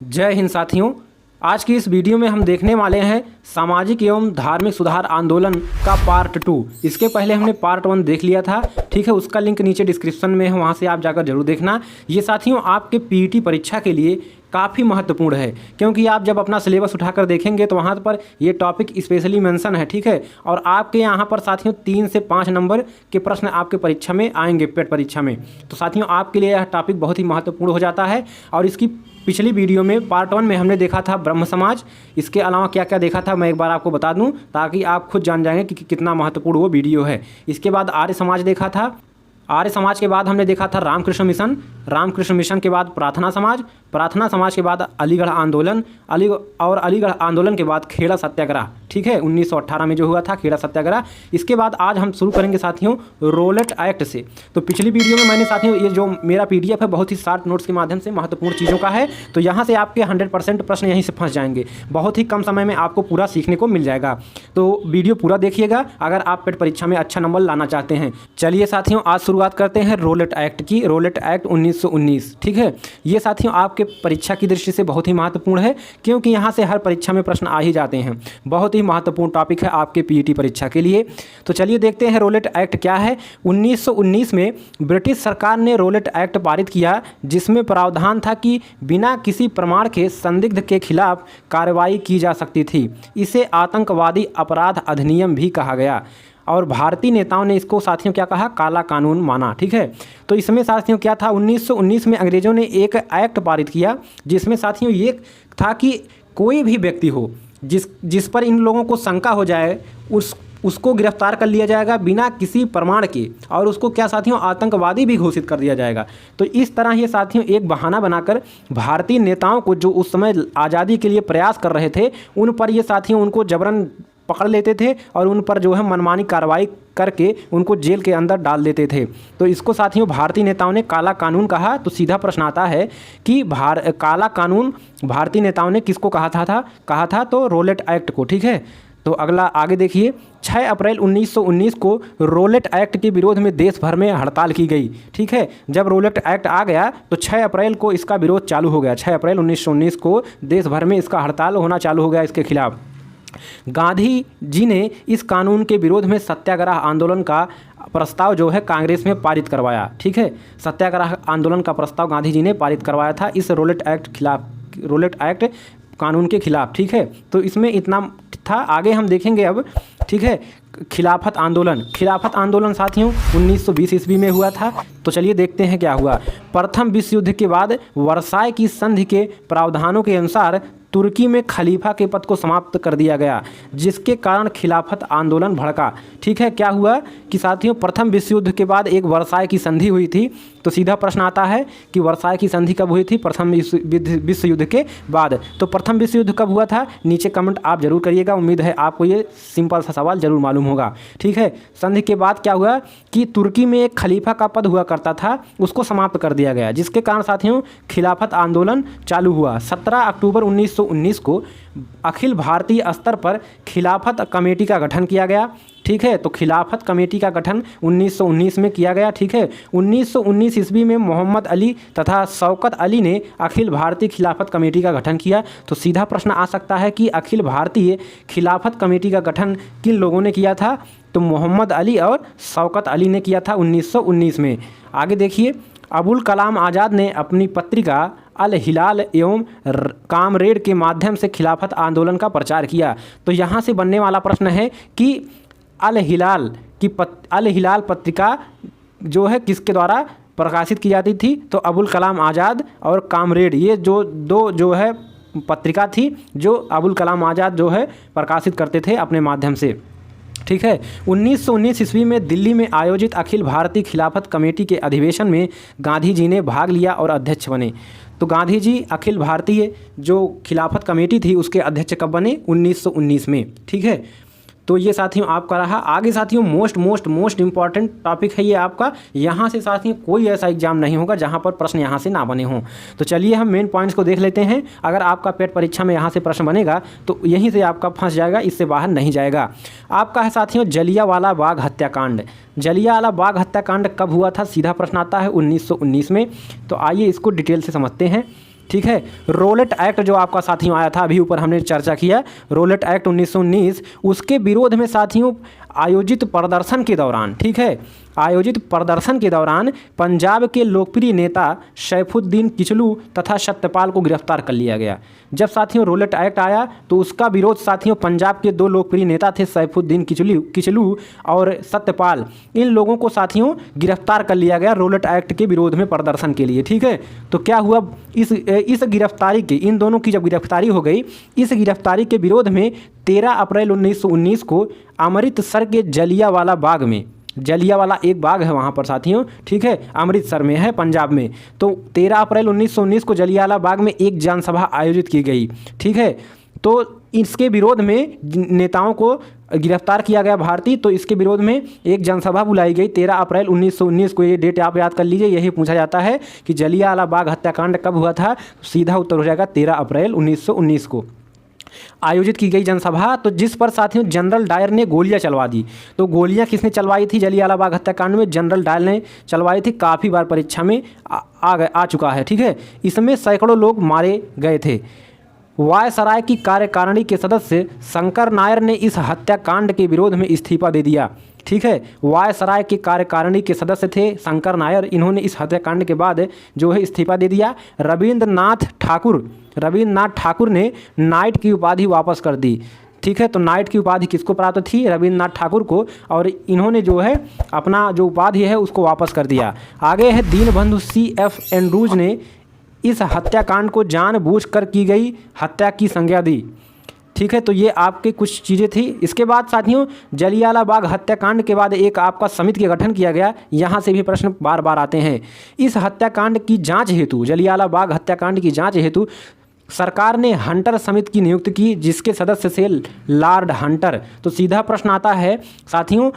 जय हिंद साथियों। आज की इस वीडियो में हम देखने वाले हैं सामाजिक एवं धार्मिक सुधार आंदोलन का पार्ट 2। इसके पहले हमने पार्ट 1 देख लिया था, ठीक है। उसका लिंक नीचे डिस्क्रिप्शन में है, वहाँ से आप जाकर जरूर देखना। ये साथियों आपके पीईटी परीक्षा के लिए काफ़ी महत्वपूर्ण है, क्योंकि आप जब अपना सिलेबस उठाकर देखेंगे तो वहाँ पर ये टॉपिक स्पेशली मेंशन है, ठीक है। और आपके यहाँ पर साथियों 3 से 5 नंबर के प्रश्न आपके परीक्षा में आएंगे, पेट परीक्षा में। तो साथियों आपके लिए यह टॉपिक बहुत ही महत्वपूर्ण हो जाता है। और इसकी पिछली वीडियो में पार्ट 1 में हमने देखा था ब्रह्म समाज, इसके अलावा क्या क्या देखा था मैं एक बार आपको बता दूं, ताकि आप खुद जान जाएंगे कि कितना महत्वपूर्ण वो वीडियो है। इसके बाद आर्य समाज देखा था, आर्य समाज के बाद हमने देखा था रामकृष्ण मिशन, रामकृष्ण मिशन के बाद प्रार्थना समाज, प्रार्थना समाज के बाद अलीगढ़ आंदोलन, अलीगढ़ आंदोलन के बाद खेड़ा सत्याग्रह, ठीक है, 1918 में जो हुआ था खेड़ा सत्याग्रह। इसके बाद आज हम शुरू करेंगे साथियों रोलेट एक्ट से। तो पिछली वीडियो में मैंने साथियों ये जो मेरा पीडीएफ है बहुत ही शार्ट नोट्स के माध्यम से महत्वपूर्ण चीज़ों का है, तो यहाँ से आपके 100% प्रश्न यहीं से फंस जाएंगे। बहुत ही कम समय में आपको पूरा सीखने को मिल जाएगा, तो वीडियो पूरा देखिएगा अगर आप पेट परीक्षा में अच्छा नंबर लाना चाहते हैं। चलिए साथियों आज शुरुआत करते हैं रोलेट एक्ट की। रोलेट एक्ट 1919, ठीक है। ये साथियों आपके परीक्षा की दृष्टि से बहुत ही महत्वपूर्ण है, क्योंकि यहाँ से हर परीक्षा में प्रश्न आ ही जाते हैं। बहुत ही महत्वपूर्ण टॉपिक है आपके पीईटी परीक्षा के लिए। तो चलिए देखते हैं रोलेट एक्ट क्या है। 1919 में ब्रिटिश सरकार ने रोलेट एक्ट पारित किया, जिसमें प्रावधान था कि बिना किसी प्रमाण के संदिग्ध के खिलाफ कार्रवाई की जा सकती थी। इसे आतंकवादी अपराध अधिनियम भी कहा गया, और भारतीय नेताओं ने इसको साथियों क्या कहा, काला कानून माना, ठीक है। तो इसमें साथियों क्या था, 1919 में अंग्रेज़ों ने एक एक्ट पारित किया, जिसमें साथियों ये था कि कोई भी व्यक्ति हो जिस पर इन लोगों को शंका हो जाए उसको गिरफ्तार कर लिया जाएगा बिना किसी प्रमाण के, और उसको क्या साथियों आतंकवादी भी घोषित कर दिया जाएगा। तो इस तरह ये साथियों एक बहाना बनाकर भारतीय नेताओं को जो उस समय आज़ादी के लिए प्रयास कर रहे थे उन पर ये साथियों उनको जबरन पकड़ लेते थे और उन पर जो है मनमानी कार्रवाई करके उनको जेल के अंदर डाल देते थे। तो इसको साथियों भारतीय नेताओं ने काला कानून कहा। तो सीधा प्रश्न आता है कि काला कानून भारतीय नेताओं ने किसको कहा था तो रोलेट एक्ट को, ठीक है। तो अगला आगे देखिए, 6 अप्रैल 1919 को रोलेट एक्ट के विरोध में देश भर में हड़ताल की गई, ठीक है। जब रोलेट एक्ट आ गया तो 6 अप्रैल को इसका विरोध चालू हो गया। 6 अप्रैल 1919 को देश भर में इसका हड़ताल होना चालू हो गया इसके खिलाफ। गांधी जी ने इस कानून के विरोध में सत्याग्रह आंदोलन का प्रस्ताव जो है कांग्रेस में पारित करवाया, ठीक है। सत्याग्रह आंदोलन का प्रस्ताव गांधी जी ने पारित करवाया था इस रोलेट एक्ट कानून के खिलाफ, ठीक है। तो इसमें इतना था, आगे हम देखेंगे अब, ठीक है। खिलाफत आंदोलन साथियों 1920 ईस्वी में हुआ था। तो चलिए देखते हैं क्या हुआ। प्रथम विश्व युद्ध के बाद वर्साय की संधि के प्रावधानों के अनुसार तुर्की में खलीफा के पद को समाप्त कर दिया गया, जिसके कारण खिलाफत आंदोलन भड़का, ठीक है। क्या हुआ कि साथियों प्रथम विश्व युद्ध के बाद एक वर्साय की संधि हुई थी। तो सीधा प्रश्न आता है कि वर्साय की संधि कब हुई थी, प्रथम विश्व युद्ध के बाद। तो प्रथम विश्व युद्ध कब हुआ था, नीचे कमेंट आप जरूर करिएगा। उम्मीद है आपको ये सिंपल सा सवाल जरूर मालूम होगा, ठीक है। संधि के बाद क्या हुआ कि तुर्की में एक खलीफा का पद हुआ करता था, उसको समाप्त कर दिया गया, जिसके कारण साथियों खिलाफत आंदोलन चालू हुआ। 17 अक्टूबर 1919 को अखिल भारतीय स्तर पर खिलाफत कमेटी का गठन किया गया, ठीक है। तो खिलाफत कमेटी का गठन 1919 में किया गया, ठीक है। 1919 ईस्वी में मोहम्मद अली तथा शौकत अली ने अखिल भारतीय खिलाफत कमेटी का गठन किया। तो सीधा प्रश्न आ सकता है कि अखिल भारतीय खिलाफत कमेटी का गठन किन लोगों ने किया था, तो मोहम्मद अली और शौकत अली ने किया था 1919 में। आगे देखिए, अबुल कलाम आज़ाद ने अपनी पत्रिका अल हिलाल एवं कामरेड के माध्यम से खिलाफत आंदोलन का प्रचार किया। तो यहाँ से बनने वाला प्रश्न है कि अल हिलाल पत्रिका जो है किसके द्वारा प्रकाशित की जाती थी, तो अबुल कलाम आज़ाद और कामरेड, ये जो दो जो है पत्रिका थी जो अबुल कलाम आज़ाद जो है प्रकाशित करते थे अपने माध्यम से, ठीक है। 1919 ईस्वी में दिल्ली में आयोजित अखिल भारतीय खिलाफत कमेटी के अधिवेशन में गांधी जी ने भाग लिया और अध्यक्ष बने। तो गांधी जी अखिल भारतीय जो खिलाफत कमेटी थी उसके अध्यक्ष कब बने, 1919 में, ठीक है। तो ये साथियों आपका रहा। आगे साथियों मोस्ट इंपॉर्टेंट टॉपिक है ये आपका। यहाँ से साथियों कोई ऐसा एग्जाम नहीं होगा जहाँ पर प्रश्न यहाँ से ना बने हों। तो चलिए हम मेन पॉइंट्स को देख लेते हैं। अगर आपका पेट परीक्षा में यहाँ से प्रश्न बनेगा तो यहीं से आपका फंस जाएगा, इससे बाहर नहीं जाएगा। आपका है साथियों जलियांवाला बाग हत्याकांड। जलियांवाला बाग हत्याकांड कब हुआ था, सीधा प्रश्न आता है 1919 में। तो आइए इसको डिटेल से समझते हैं। ठीक है। रोलेट एक्ट जो आपका साथियों आया था, अभी ऊपर हमने चर्चा किया, रोलेट एक्ट 1919, उसके विरोध में साथियों आयोजित प्रदर्शन के दौरान, ठीक है, आयोजित प्रदर्शन के दौरान पंजाब के लोकप्रिय नेता सैफुद्दीन किचलू तथा सत्यपाल को गिरफ्तार कर लिया गया। जब साथियों रोलेट एक्ट आया तो उसका विरोध साथियों पंजाब के दो लोकप्रिय नेता थे सैफुद्दीन किचलू और सत्यपाल, इन लोगों को साथियों गिरफ्तार कर लिया गया रोलेट एक्ट के विरोध में प्रदर्शन के लिए, ठीक है। तो क्या हुआ, इस गिरफ्तारी के, इन दोनों की जब गिरफ्तारी हो गई, इस गिरफ्तारी के विरोध में 13 अप्रैल 1919 को अमृतसर के जलियांवाला बाग में, जलियांवाला एक बाग है वहाँ पर साथियों, ठीक है, अमृतसर में है, पंजाब में। तो 13 अप्रैल 1919 को जलियांवाला बाग में एक जनसभा आयोजित की गई, ठीक है। तो इसके विरोध में नेताओं को गिरफ्तार किया गया भारतीय, तो इसके विरोध में एक जनसभा बुलाई गई 13 अप्रैल 1919 को। ये डेट आप याद कर लीजिए, यही पूछा जाता है कि जलियांवाला बाग हत्याकांड कब हुआ था, सीधा उत्तर हो जाएगा 13 अप्रैल 1919 को आयोजित की गई जनसभा। तो जिस पर साथियों जनरल डायर ने गोलियां चलवा दी। तो गोलियां किसने चलवाई थी जलियांवाला बाग हत्याकांड में? जनरल डायर ने चलवाई थी, काफ़ी बार परीक्षा में आ चुका है, ठीक है। इसमें सैकड़ों लोग मारे गए थे। वायसराय की कार्यकारिणी के सदस्य शंकर नायर ने इस हत्याकांड के विरोध में इस्तीफा दे दिया, ठीक है। वायसराय के कार्यकारिणी के सदस्य थे शंकर नायर, इन्होंने इस हत्याकांड के बाद जो है इस्तीफा दे दिया। रविंद्रनाथ ठाकुर ने नाइट की उपाधि वापस कर दी, ठीक है। तो नाइट की उपाधि किसको प्राप्त थी? रविंद्रनाथ ठाकुर को, और इन्होंने जो है अपना जो उपाधि है उसको वापस कर दिया। आगे है दीनबंधु C.F. एंड्रूज ने इस हत्याकांड को जानबूझकर की गई हत्या की संज्ञा दी, ठीक है। तो ये आपके कुछ चीज़ें थी। इसके बाद साथियों जलियांवाला बाग हत्याकांड के बाद एक आपका समिति का गठन किया गया। यहाँ से भी प्रश्न बार बार आते हैं। इस हत्याकांड की जांच हेतु, जलियांवाला बाग हत्याकांड की जांच हेतु सरकार ने हंटर समिति की नियुक्ति की, जिसके सदस्य थे लॉर्ड हंटर। तो सीधा प्रश्न आता है साथियों,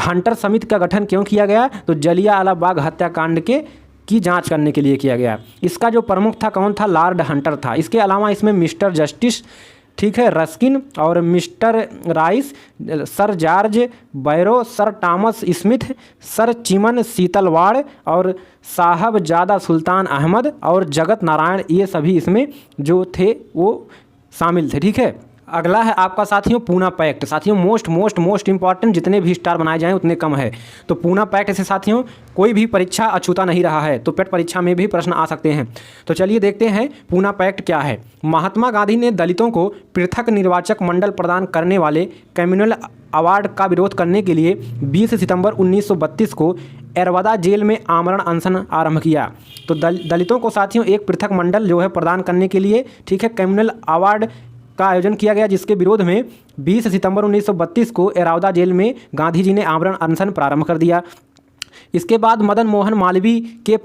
हंटर समिति का गठन क्यों किया गया? तो जलियांवाला बाग हत्याकांड की जांच करने के लिए किया गया। इसका जो प्रमुख था कौन था? लॉर्ड हंटर था। इसके अलावा इसमें मिस्टर जस्टिस, ठीक है, रस्किन और mister Rice, sir George Barrow, sir Thomas Smith, sir Chiman Setalvad और साहबजादा सुल्तान अहमद और जगत नारायण, ये सभी इसमें जो थे वो शामिल थे, ठीक है। अगला है आपका साथियों पूना पैक्ट। साथियों मोस्ट इंपॉर्टेंट, जितने भी स्टार बनाए जाएं उतने कम है। तो पूना पैक्ट से साथियों कोई भी परीक्षा अछूता नहीं रहा है, तो पेट परीक्षा में भी प्रश्न आ सकते हैं। तो चलिए देखते हैं पूना पैक्ट क्या है। महात्मा गांधी ने दलितों को पृथक निर्वाचक मंडल प्रदान करने वाले कम्युनल अवार्ड का विरोध करने के लिए 20 सितंबर 1932 को एरवदा जेल में आमरण अनशन आरंभ किया। तो दलितों को साथियों एक पृथक मंडल जो है प्रदान करने के लिए, ठीक है, कम्युनल अवार्ड का आयोजन किया गया, जिसके विरोध में 20 सितंबर 1932 को एरवदा जेल में गांधी जी ने आमरण अनशन प्रारंभ कर दिया। इसके बाद मदन मोहन मालवीय के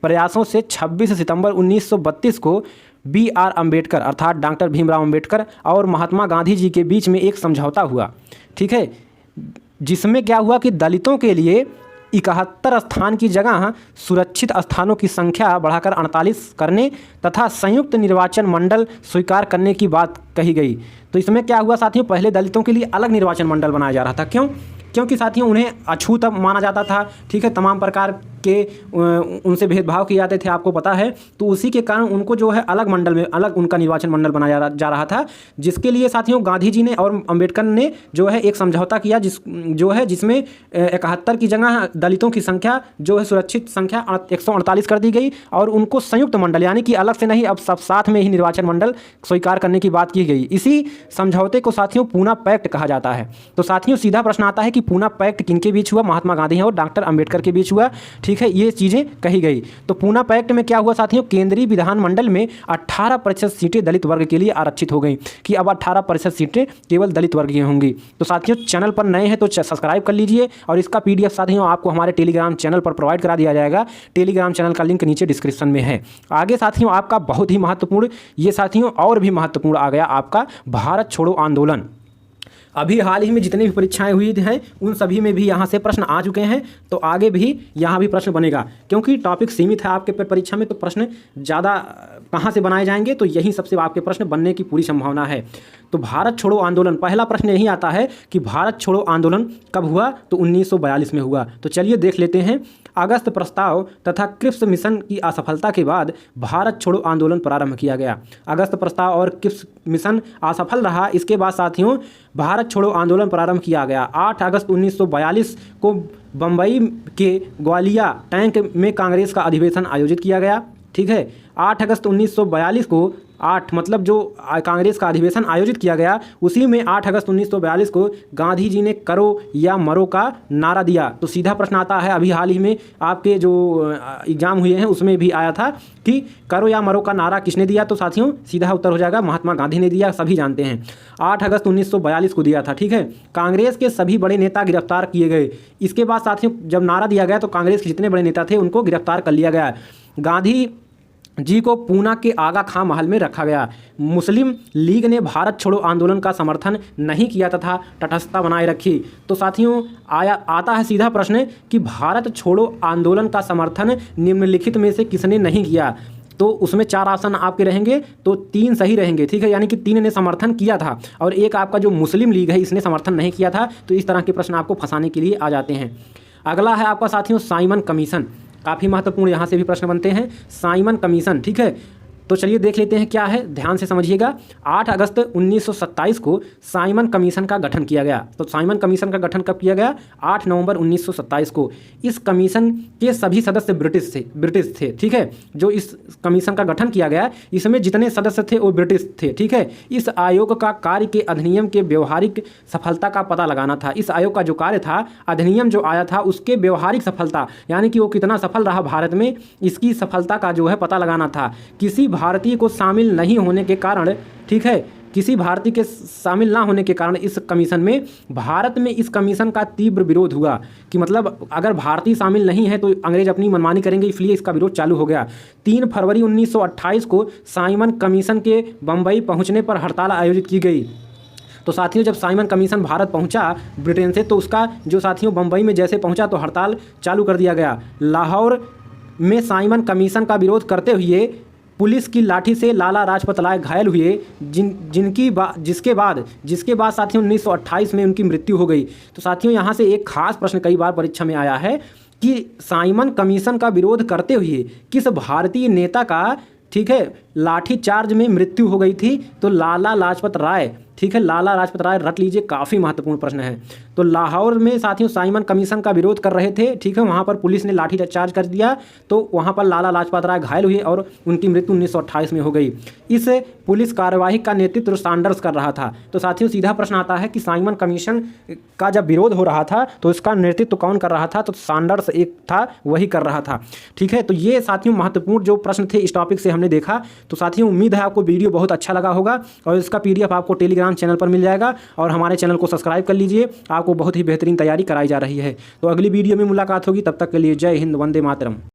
प्रयासों से 26 सितंबर 1932 को B.R. अम्बेडकर अर्थात डॉक्टर भीमराव अम्बेडकर और महात्मा गांधी जी के बीच में एक समझौता हुआ, ठीक है, जिसमें क्या हुआ कि दलितों के लिए 71 स्थान की जगह सुरक्षित स्थानों की संख्या बढ़ाकर 48 करने तथा संयुक्त निर्वाचन मंडल स्वीकार करने की बात कही गई। तो इसमें क्या हुआ साथियों, पहले दलितों के लिए अलग निर्वाचन मंडल बनाया जा रहा था। क्योंकि साथियों उन्हें अछूत माना जाता था, ठीक है, तमाम प्रकार के उनसे भेदभाव किए जाते थे, आपको पता है। तो उसी के कारण उनको जो है अलग मंडल में अलग उनका निर्वाचन मंडल बनाया जा रहा था, जिसके लिए साथियों गांधी जी ने और अम्बेडकर ने जो है एक समझौता किया, जिसमें 71 की जगह दलितों की संख्या जो है सुरक्षित संख्या 148 कर दी गई और उनको संयुक्त मंडल यानी कि अलग से नहीं, अब सब साथ में ही निर्वाचन मंडल स्वीकार करने की बात की गई। इसी समझौते को साथियों पूना पैक्ट कहा जाता है। तो साथियों सीधा प्रश्न आता है कि पूना पैक्ट किनके बीच हुआ? महात्मा गांधी और डॉक्टर अम्बेडकर के बीच हुआ, ठीक है, ये चीज़ें कही गई। तो पूना पैक्ट में क्या हुआ साथियों, केंद्रीय विधानमंडल में 18% सीटें दलित वर्ग के लिए आरक्षित हो गई कि अब 18% सीटें केवल दलित वर्ग की होंगी। तो साथियों चैनल पर नए हैं तो सब्सक्राइब कर लीजिए और इसका PDF साथियों आपको हमारे टेलीग्राम चैनल पर प्रोवाइड करा दिया जाएगा। टेलीग्राम चैनल का लिंक नीचे डिस्क्रिप्शन में है। आगे साथियों आपका बहुत ही महत्वपूर्ण, ये साथियों और भी महत्वपूर्ण आ गया आपका भारत छोड़ो आंदोलन। अभी हाल ही में जितनी भी परीक्षाएं हुई हैं उन सभी में भी यहाँ से प्रश्न आ चुके हैं, तो आगे भी यहाँ भी प्रश्न बनेगा। क्योंकि टॉपिक सीमित है आपके परीक्षा में, तो प्रश्न ज़्यादा कहाँ से बनाए जाएंगे, तो यही सबसे आपके प्रश्न बनने की पूरी संभावना है। तो भारत छोड़ो आंदोलन, पहला प्रश्न यही आता है कि भारत छोड़ो आंदोलन कब हुआ, तो 1942 में हुआ। तो चलिए देख लेते हैं। अगस्त प्रस्ताव तथा क्रिप्स मिशन की असफलता के बाद भारत छोड़ो आंदोलन प्रारंभ किया गया। अगस्त प्रस्ताव और क्रिप्स मिशन असफल रहा, इसके बाद साथियों भारत छोड़ो आंदोलन प्रारंभ किया गया। 8 अगस्त 1942 को बम्बई के ग्वालिया टैंक में कांग्रेस का अधिवेशन आयोजित किया गया। ठीक है, 8 अगस्त 1942 को 8 मतलब जो कांग्रेस का अधिवेशन आयोजित किया गया, उसी में 8 अगस्त 1942 को गांधी जी ने करो या मरो का नारा दिया। तो सीधा प्रश्न आता है, अभी हाल ही में आपके जो एग्जाम हुए हैं उसमें भी आया था कि करो या मरो का नारा किसने दिया, तो साथियों सीधा उत्तर हो जाएगा महात्मा गांधी ने दिया, सभी जानते हैं। 8 अगस्त 1942 को दिया था। ठीक है, कांग्रेस के सभी बड़े नेता गिरफ्तार किए गए। इसके बाद साथियों जब नारा दिया गया तो कांग्रेस के जितने बड़े नेता थे उनको गिरफ्तार कर लिया गया। गांधी जी को पूना के आगा खां महल में रखा गया। मुस्लिम लीग ने भारत छोड़ो आंदोलन का समर्थन नहीं किया तथा तटस्थता बनाए रखी। तो साथियों आता है सीधा प्रश्न कि भारत छोड़ो आंदोलन का समर्थन निम्नलिखित में से किसने नहीं किया, तो उसमें 4 ऑप्शन आपके रहेंगे, तो 3 सही रहेंगे। ठीक है, यानी कि 3 ने समर्थन किया था और एक आपका जो मुस्लिम लीग है इसने समर्थन नहीं किया था। तो इस तरह के प्रश्न आपको फंसाने के लिए आ जाते हैं। अगला है आपका साथियों साइमन कमीशन, काफ़ी महत्वपूर्ण, यहाँ से भी प्रश्न बनते हैं। साइमन कमीशन, ठीक है, तो चलिए देख लेते हैं क्या है, ध्यान से समझिएगा। 8 अगस्त 1927 को साइमन कमीशन का गठन किया गया। तो साइमन कमीशन का गठन कब किया गया? 8 नवंबर 1927 को। इस कमीशन के सभी सदस्य ब्रिटिश थे। ठीक है, जो इस कमीशन का गठन किया गया इसमें जितने सदस्य थे वो ब्रिटिश थे। ठीक है, इस आयोग का कार्य के अधिनियम के व्यवहारिक सफलता का पता लगाना था। इस आयोग का जो कार्य था, अधिनियम जो आया था उसके व्यवहारिक सफलता, यानी कि वो कितना सफल रहा भारत में, इसकी सफलता का जो है पता लगाना था। किसी भारतीय को शामिल नहीं होने के कारण, ठीक है, किसी भारतीय के शामिल ना होने के कारण इस कमीशन में, भारत में इस कमीशन का तीव्र विरोध हुआ कि मतलब अगर भारतीय शामिल नहीं है तो अंग्रेज अपनी मनमानी करेंगे, इसलिए इसका विरोध चालू हो गया। 3 फरवरी 1928 को साइमन कमीशन के बम्बई पहुंचने पर हड़ताल आयोजित की गई। तो साथियों जब साइमन कमीशन भारत पहुंचा ब्रिटेन से, तो उसका जो साथियों बम्बई में जैसे पहुंचा तो हड़ताल चालू कर दिया गया। लाहौर में साइमन कमीशन का विरोध करते हुए पुलिस की लाठी से लाला लाजपत राय घायल हुए, जिसके बाद साथियों 1928 में उनकी मृत्यु हो गई। तो साथियों यहाँ से एक खास प्रश्न कई बार परीक्षा में आया है कि साइमन कमीशन का विरोध करते हुए किस भारतीय नेता का, ठीक है, लाठी चार्ज में मृत्यु हो गई थी? तो लाला लाजपत राय। ठीक है, लाला लाजपत राय रट लीजिए, काफ़ी महत्वपूर्ण प्रश्न है। तो लाहौर में साथियों साइमन कमीशन का विरोध कर रहे थे। ठीक है, वहाँ पर पुलिस ने लाठी चार्ज कर दिया, तो वहाँ पर लाला लाजपत राय घायल हुए और उनकी मृत्यु 1928 में हो गई। इस पुलिस कार्यवाही का नेतृत्व सैंडर्स कर रहा था। तो साथियों सीधा प्रश्न आता है कि साइमन कमीशन का जब विरोध हो रहा था तो इसका नेतृत्व कौन कर रहा था? तो सैंडर्स एक था, वही कर रहा था। ठीक है, तो ये साथियों महत्वपूर्ण जो प्रश्न थे इस टॉपिक से हमने देखा। तो साथियों उम्मीद है आपको वीडियो बहुत अच्छा लगा होगा और इसका PDF आपको टेलीग्राम चैनल पर मिल जाएगा और हमारे चैनल को सब्सक्राइब कर लीजिए, आपको बहुत ही बेहतरीन तैयारी कराई जा रही है। तो अगली वीडियो में मुलाकात होगी, तब तक के लिए जय हिंद, वंदे मातरम।